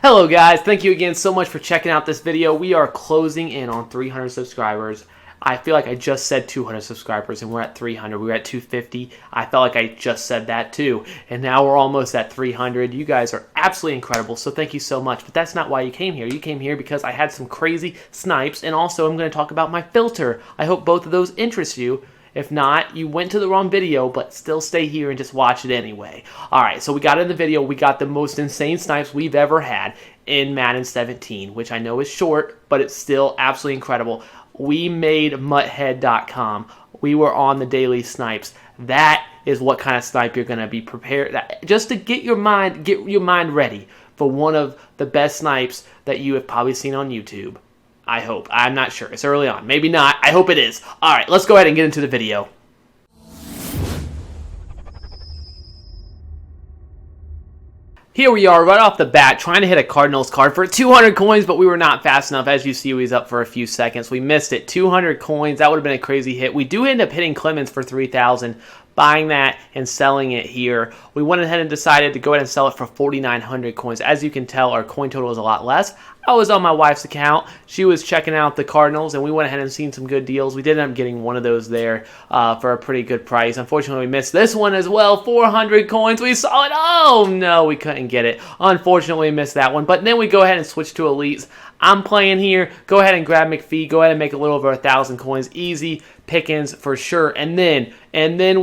Hello guys, thank you again so much for checking out this video. We are closing in on 300 subscribers. I feel like I just said 200 subscribers and we're at 300. We were at 250. I felt like I just said that too. And now we're almost at 300. You guys are absolutely incredible, so thank you so much. But that's not why you came here. You came here because I had some crazy snipes, and also I'm going to talk about my filter. I hope both of those interest you. If not, you went to the wrong video, but still stay here and just watch it anyway. Alright, so we got in the video, we got the most insane snipes we've ever had in Madden 17, which I know is short, but it's still absolutely incredible. We made mutthead.com. We were on the daily snipes. That is what kind of snipe you're going to be prepared, just to get your mind ready for one of the best snipes that you have probably seen on YouTube. I hope. I'm not sure. It's early on. Maybe not. I hope it is. Alright, let's go ahead and get into the video. Here we are right off the bat trying to hit a Cardinals card for 200 coins, but we were not fast enough. As you see, we was up for a few seconds. We missed it. 200 coins. That would have been a crazy hit. We do end up hitting Clemens for 3,000. Buying that and selling it here. We went ahead and decided to go ahead and sell it for 4,900 coins. As you can tell, our coin total is a lot less. I was on my wife's account. She was checking out the Cardinals, and we went ahead and seen some good deals. We did end up getting one of those there for a pretty good price. Unfortunately, we missed this one as well. 400 coins. We saw it. Oh, no, we couldn't get it. Unfortunately, we missed that one. But then we go ahead and switch to Elites. I'm playing here. Go ahead and grab McPhee. Go ahead and make a little over 1,000 coins. Easy pickings for sure. And then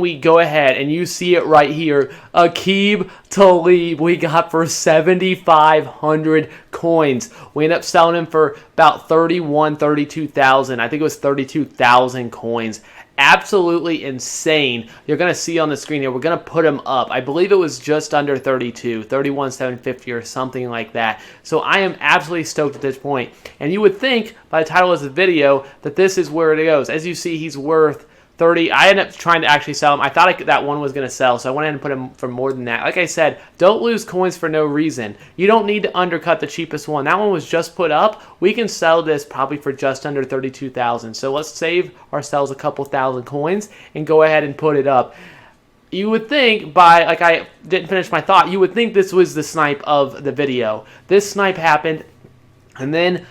we go ahead and you see it right here. Aqib Talib we got for 7,500 coins. We ended up selling him for about 32,000. I think it was 32,000 coins. Absolutely insane. You're going to see on the screen here, we're going to put him up. I believe it was just under 31,750 or something like that. So I am absolutely stoked at this point. And you would think by the title of the video that this is where it goes. As you see, he's worth 30. I ended up trying to actually sell him. I thought that one was going to sell, so I went ahead and put him for more than that. Like I said, don't lose coins for no reason. You don't need to undercut the cheapest one. That one was just put up. We can sell this probably for just under 32,000. So let's save ourselves a couple thousand coins and go ahead and put it up. You would think like I didn't finish my thought, you would think this was the snipe of the video. This snipe happened, and then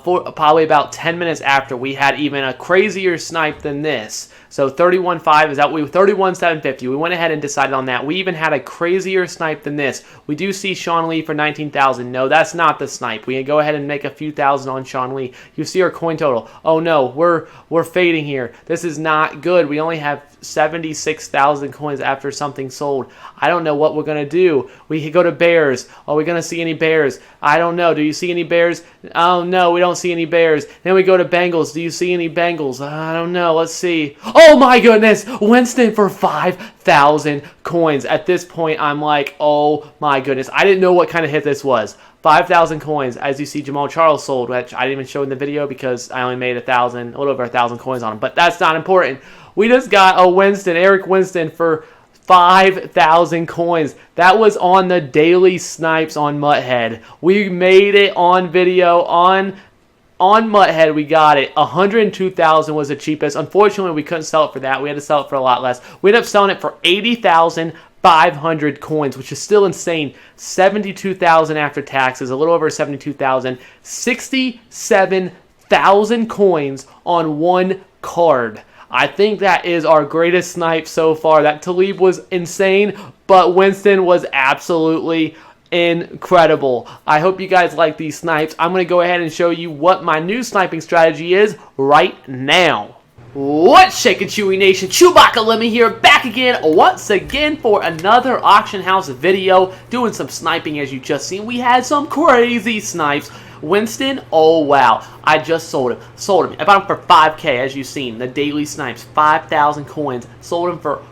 for probably about 10 minutes after, we had even a crazier snipe than this. So 31.5 is that 31,750. We went ahead and decided on that. We even had a crazier snipe than this. We do see Sean Lee for 19,000. No, that's not the snipe. We can go ahead and make a few thousand on Sean Lee. You see our coin total. Oh no, we're fading here. This is not good. We only have 76,000 coins after something sold. I don't know what we're gonna do. We could go to Bears. Are we gonna see any Bears? I don't know. Do you see any Bears? Oh no, we don't see any Bears. Then we go to Bengals. Do you see any Bengals? I don't know. Let's see. Oh my goodness! Winston for 5,000 coins. At this point, I'm like, oh my goodness. I didn't know what kind of hit this was. 5,000 coins. As you see, Jamal Charles sold, which I didn't even show in the video because I only made a little over 1,000 coins on him. But that's not important. We just got a Eric Winston for 5,000 coins. That was on the daily snipes on Mutthead. We made it on video on Mutthead. We got it. 102,000 was the cheapest. Unfortunately, we couldn't sell it for that. We had to sell it for a lot less. We ended up selling it for 80,500 coins, which is still insane. 72,000 after taxes, a little over 72,000. 67,000 coins on one card. I think that is our greatest snipe so far. That Talib was insane, but Winston was absolutely incredible. I hope you guys like these snipes. I'm going to go ahead and show you what my new sniping strategy is right now. What's shaking, Chewy Nation? ChewbaccaLemma here, back again, once again for another auction house video, doing some sniping. As you just seen, we had some crazy snipes. Winston, oh wow, I just sold him. I bought him for 5K, as you've seen. The daily snipes, 5,000 coins. Sold him for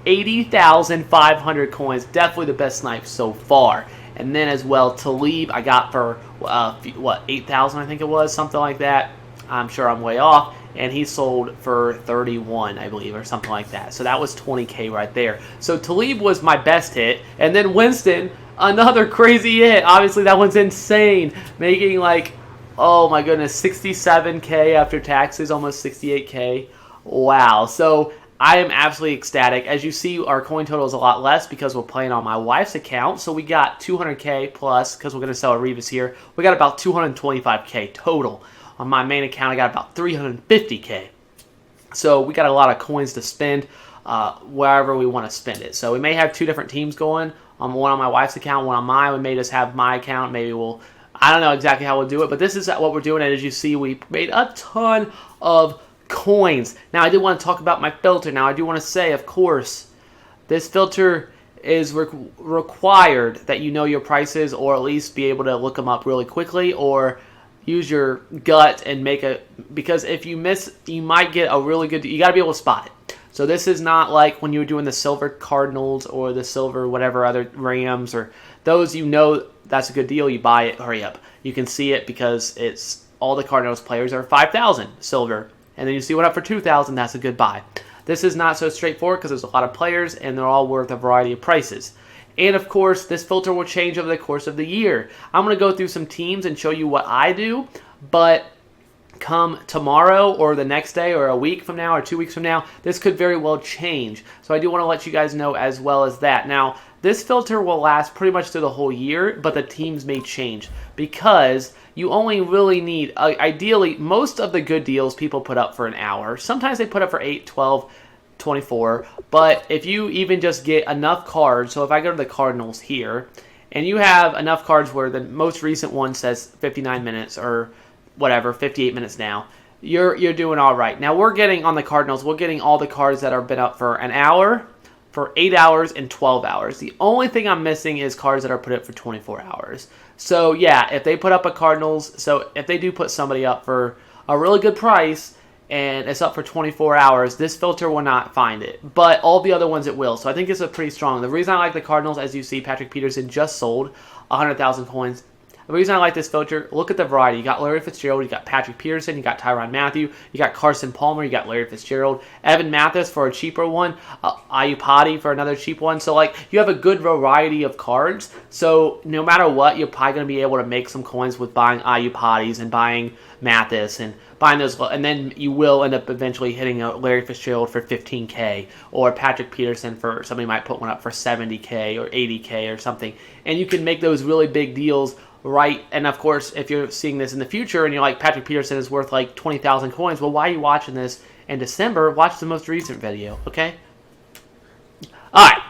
80,500 coins. Definitely the best snipe so far. And then as well, Talib, I got for, 8,000 I think it was, something like that. I'm sure I'm way off. And he sold for 31, I believe, or something like that. So that was 20K right there. So Talib was my best hit. And then Winston, another crazy hit. Obviously, that one's insane. Making like, oh my goodness, 67K after taxes, almost 68K. Wow. So I am absolutely ecstatic. As you see, our coin total is a lot less because we're playing on my wife's account. So we got 200K plus because we're going to sell a Revis here. We got about 225K total. On my main account, I got about 350K. So we got a lot of coins to spend wherever we want to spend it. So we may have two different teams going. One on my wife's account, one on mine. We may just have my account. Maybe we'll, I don't know exactly how we'll do it, but this is what we're doing. And as you see, we made a ton of coins. Now, I did want to talk about my filter. Now, I do want to say, of course, this filter is required that you know your prices, or at least be able to look them up really quickly, or use your gut and make a, because if you miss, you might get a really good, you got to be able to spot it. So this is not like when you were doing the silver Cardinals or the silver whatever other Rams or those, you know that's a good deal, you buy it, hurry up. You can see it because it's all the Cardinals players are 5,000 silver, and then you see one up for 2,000, that's a good buy. This is not so straightforward because there's a lot of players and they're all worth a variety of prices. And of course, this filter will change over the course of the year. I'm going to go through some teams and show you what I do, but come tomorrow or the next day or a week from now or 2 weeks from now, this could very well change. So I do want to let you guys know as well as that. Now, this filter will last pretty much through the whole year, but the teams may change because you only really need, ideally, most of the good deals people put up for an hour. Sometimes they put up for 8, 12, 24, but if you even just get enough cards, so if I go to the Cardinals here, and you have enough cards where the most recent one says 59 minutes or whatever, 58 minutes now, you're doing all right. Now we're getting, on the Cardinals, we're getting all the cards that have been up for an hour, for 8 hours, and 12 hours. The only thing I'm missing is cards that are put up for 24 hours. So yeah, if they put up a Cardinals, so if they do put somebody up for a really good price, and it's up for 24 hours, this filter will not find it. But all the other ones it will. So I think it's a pretty strong. The reason I like the Cardinals, as you see, Patrick Peterson just sold 100,000 coins. The reason I like this filter, look at the variety. You got Larry Fitzgerald, you got Patrick Peterson, you got Tyrann Mathieu, you got Carson Palmer, you got Larry Fitzgerald, Evan Mathis for a cheaper one, Ayupati for another cheap one. So like you have a good variety of cards. So no matter what, you're probably going to be able to make some coins with buying Ayupatis and buying Mathis and buying those, and then you will end up eventually hitting a Larry Fitzgerald for 15K, or Patrick Peterson for, somebody might put one up for 70K or 80K or something, and you can make those really big deals. Right, and of course, if you're seeing this in the future and you're like, Patrick Peterson is worth like 20,000 coins, well, why are you watching this in December? Watch the most recent video, okay? Alright,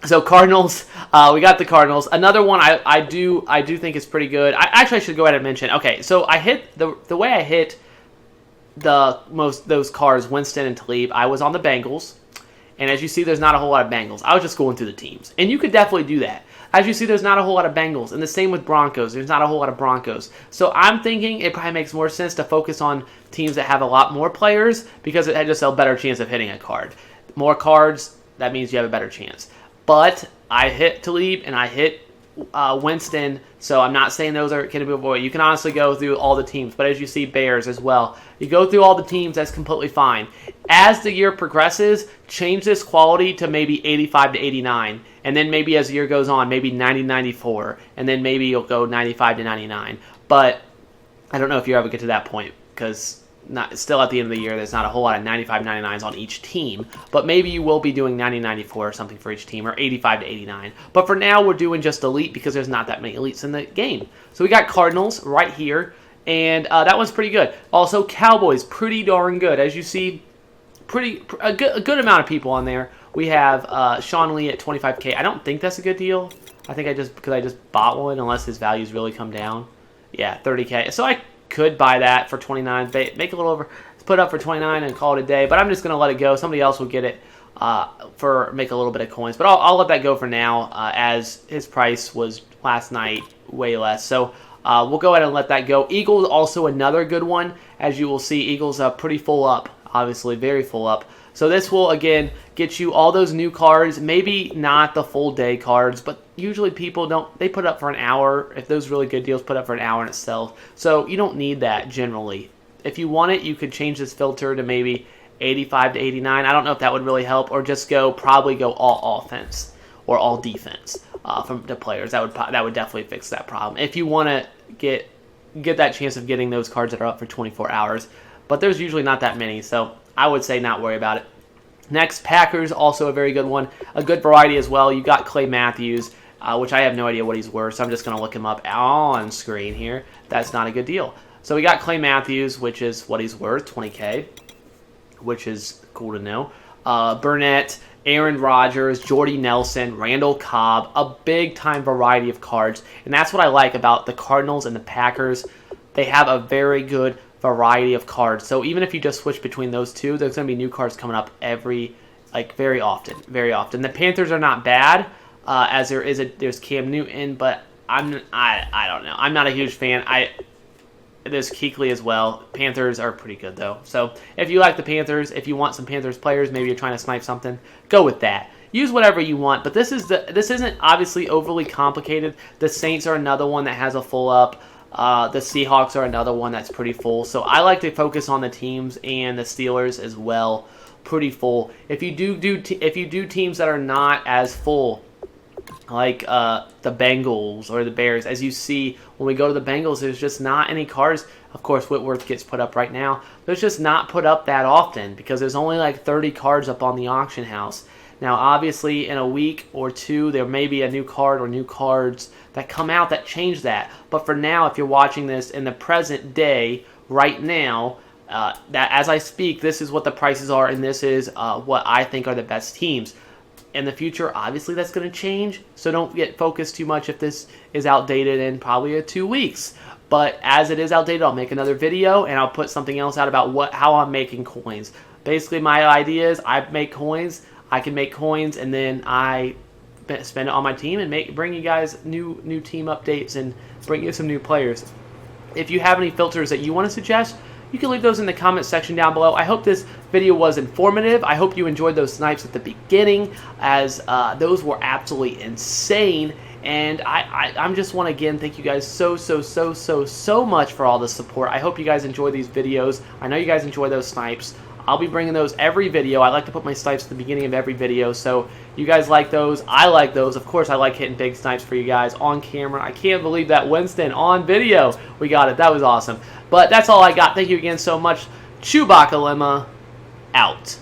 so Cardinals, we got the Cardinals. Another one I do think is pretty good. I should go ahead and mention, okay, so I hit, the way I hit those cards, Winston and Talib, I was on the Bengals, and as you see, there's not a whole lot of Bengals. I was just going through the teams, and you could definitely do that. As you see, there's not a whole lot of Bengals, and the same with Broncos. There's not a whole lot of Broncos. So I'm thinking it probably makes more sense to focus on teams that have a lot more players because it had just a better chance of hitting a card. More cards, that means you have a better chance. But I hit Talib and I hit Winston, so I'm not saying those can be avoided. You can honestly go through all the teams, but as you see, Bears as well. You go through all the teams, that's completely fine. As the year progresses, change this quality to maybe 85 to 89, and then maybe as the year goes on, maybe 90 94, and then maybe you'll go 95 to 99. But I don't know if you ever get to that point, because still at the end of the year, there's not a whole lot of 95 99s on each team, but maybe you will be doing 90 94 or something for each team, or 85 to 89. But for now, we're doing just elite because there's not that many elites in the game. So we got Cardinals right here, and that one's pretty good. Also, Cowboys, pretty darn good. As you see, a good amount of people on there. We have Sean Lee at 25K. I don't think that's a good deal. I think because I just bought one, unless his values really come down. Yeah, 30K. So I could buy that for 29, make a little over, put it up for 29 and call it a day, but I'm just going to let it go. Somebody else will get it make a little bit of coins, but I'll let that go for now, as his price was last night way less. So we'll go ahead and let that go. Eagles, also another good one. As you will see, Eagles are pretty full up, obviously very full up. So this will, again, get you all those new cards, maybe not the full day cards, but usually people they put up for an hour. If those really good deals put up for an hour in itself. So you don't need that generally. If you want it, you could change this filter to maybe 85 to 89. I don't know if that would really help, or just probably go all offense or all defense from the players. That would definitely fix that problem. If you want to get that chance of getting those cards that are up for 24 hours. But there's usually not that many, so I would say not worry about it. Next, Packers, also a very good one. A good variety as well. You got Clay Matthews, which I have no idea what he's worth, so I'm just going to look him up on screen here. That's not a good deal. So we got Clay Matthews, which is what he's worth, 20K, which is cool to know. Burnett, Aaron Rodgers, Jordy Nelson, Randall Cobb, a big-time variety of cards. And that's what I like about the Cardinals and the Packers. They have a very good variety of cards. So even if you just switch between those two, there's going to be new cards coming up very often. The Panthers are not bad, as there's Cam Newton, but I don't know. I'm not a huge fan. There's Kuechly as well. Panthers are pretty good though. So if you like the Panthers, if you want some Panthers players, maybe you're trying to snipe something, go with that. Use whatever you want, but this isn't obviously overly complicated. The Saints are another one that has a full up. The Seahawks are another one that's pretty full. So I like to focus on the teams, and the Steelers as well, pretty full. If you do teams that are not as full, like the Bengals or the Bears, as you see when we go to the Bengals, there's just not any cards. Of course, Whitworth gets put up right now. There's just not put up that often because there's only like 30 cards up on the auction house. Now, obviously, in a week or two, there may be a new card or new cards that come out that change that. But for now, if you're watching this in the present day, right now, that as I speak, this is what the prices are, and this is what I think are the best teams. In the future, obviously, that's going to change, so don't get focused too much if this is outdated in probably 2 weeks. But as it is outdated, I'll make another video, and I'll put something else out about how I'm making coins. Basically, my idea is I make coins. I can make coins, and then I spend it on my team and bring you guys new team updates and bring you some new players. If you have any filters that you want to suggest, you can leave those in the comment section down below. I hope this video was informative. I hope you enjoyed those snipes at the beginning, as those were absolutely insane. And I'm just want to again thank you guys so much for all the support. I hope you guys enjoy these videos. I know you guys enjoy those snipes. I'll be bringing those every video. I like to put my snipes at the beginning of every video, so you guys like those. I like those. Of course, I like hitting big snipes for you guys on camera. I can't believe that Winston on video. We got it. That was awesome. But that's all I got. Thank you again so much. ChewbaccaLemma out.